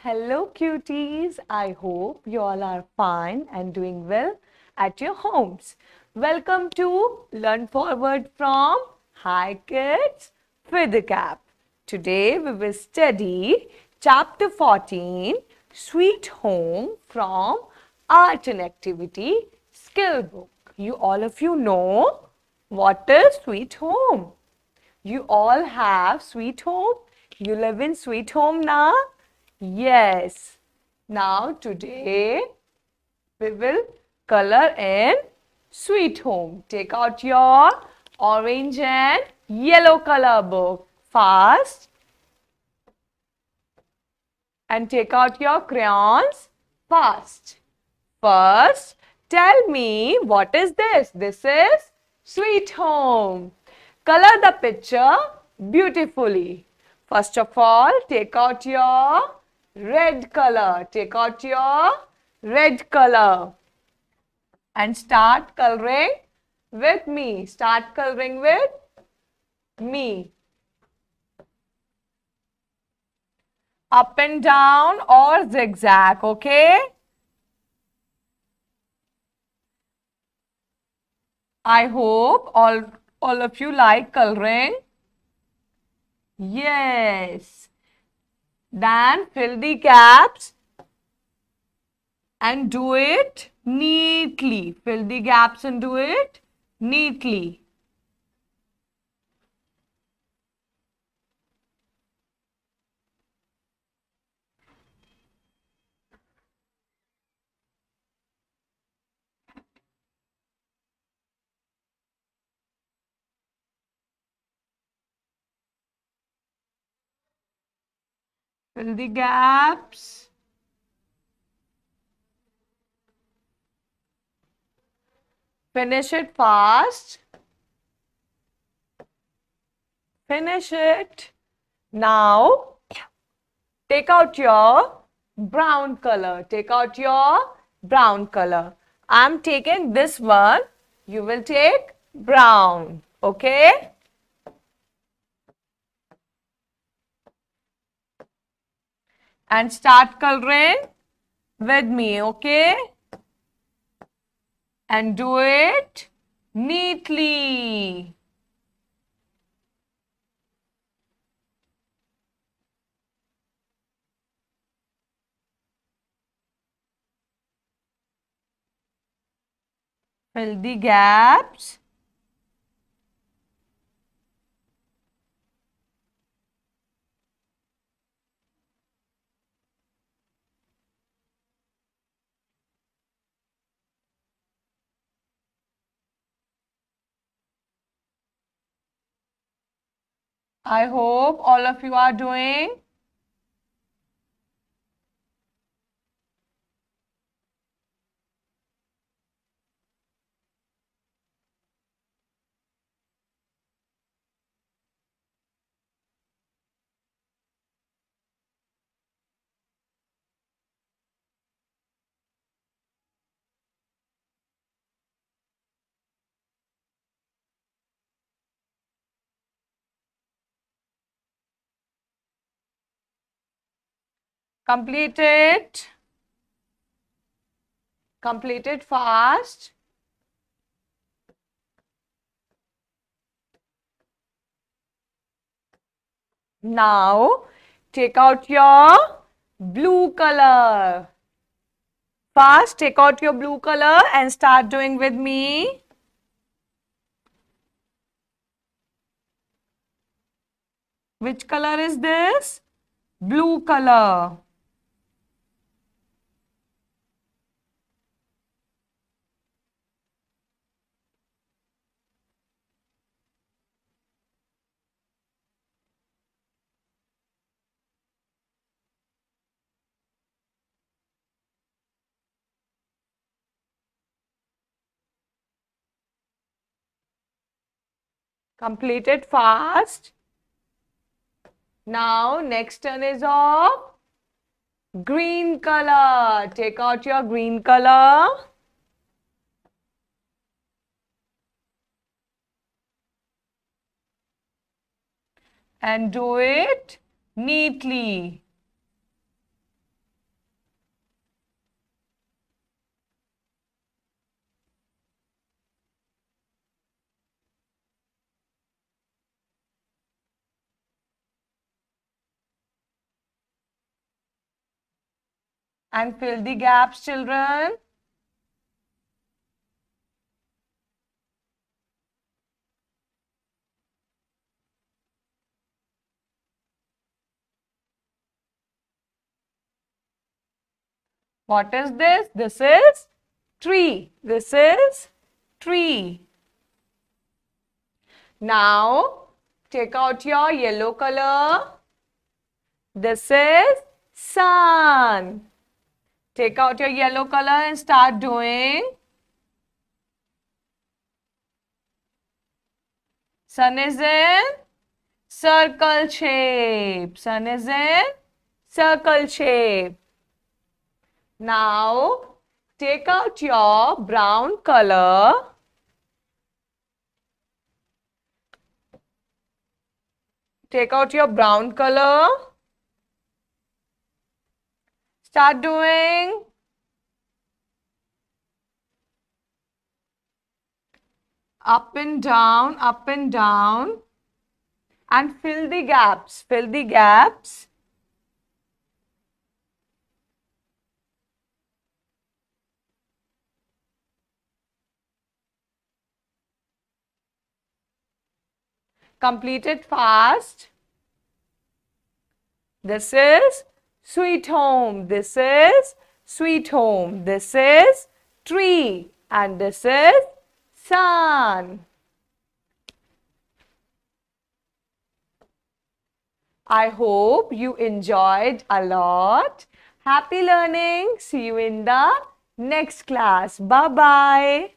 Hello cuties, I hope you all are fine and doing well at your homes. Welcome to Learn Forward from Hi Kids with the Cap. Today we will study Chapter 14 Sweet Home from Art and Activity Skillbook. You all of you know what is Sweet Home. You all have sweet home? You live in sweet home now? Yes. Now today we will color in sweet home. Take out your orange and yellow color book fast and take out your crayons fast. First, tell me what is this? This is sweet home. Color the picture beautifully. First of all, take out your red color. Take out your red color and start coloring with me. Start coloring with me. Up and down or zigzag, okay? I hope all of you like coloring. Yes. Then fill the gaps and do it neatly. Fill the gaps and do it neatly. Fill the gaps. Finish it fast. Finish it. Now, take out your brown color. Take out your brown color. I'm taking this one. You will take brown. Okay? And start coloring with me. Okay? And do it neatly. Fill the gaps. I hope all of you are doing completed. Completed fast. Now take out your blue color. Fast, take out your blue color and start doing with me. Which color is this? Blue color. Completed fast. Now next turn is of green color. Take out your green color. And do it neatly. And fill the gaps, children. What is this? This is tree. This is tree. Now, take out your yellow color. This is sun. Take out your yellow color and start doing. Sun is in circle shape. Sun is in circle shape. Now, take out your brown color. Take out your brown color. Start doing. Up and down, up and down. And fill the gaps. Fill the gaps. Complete it fast. This is sweet home. This is sweet home. This is tree. And this is sun. I hope you enjoyed a lot. Happy learning. See you in the next class. Bye-bye.